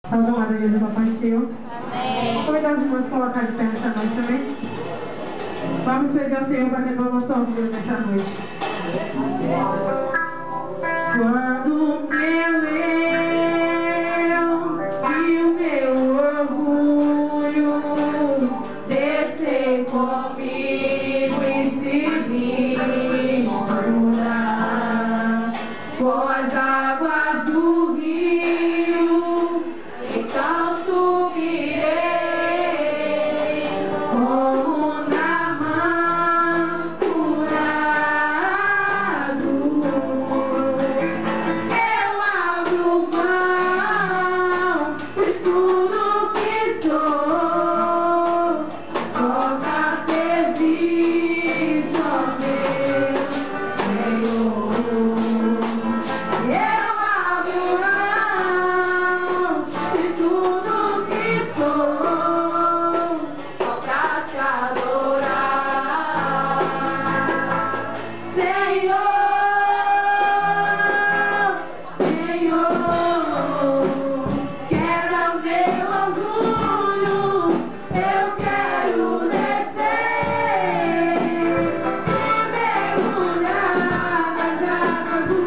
Salve a Maria do Papai do Senhor. Amém. Convidar as irmãs a colocar de pé nessa noite também. Vamos pedir ao Senhor para levar o nosso orgulho nessa noite. Quando meu eu e o meu orgulho descer comigo e se misturar com as águas do rio, então subirei como na curado. Eu abro mão de tudo que sou, só pra servir só meu Senhor. Eu abro mão de tudo que sou, só pra te adorar, Senhor, Senhor. Quebra o meu orgulho, eu quero descer e mergulhar nas águas do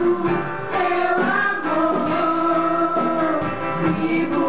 teu amor. Vivo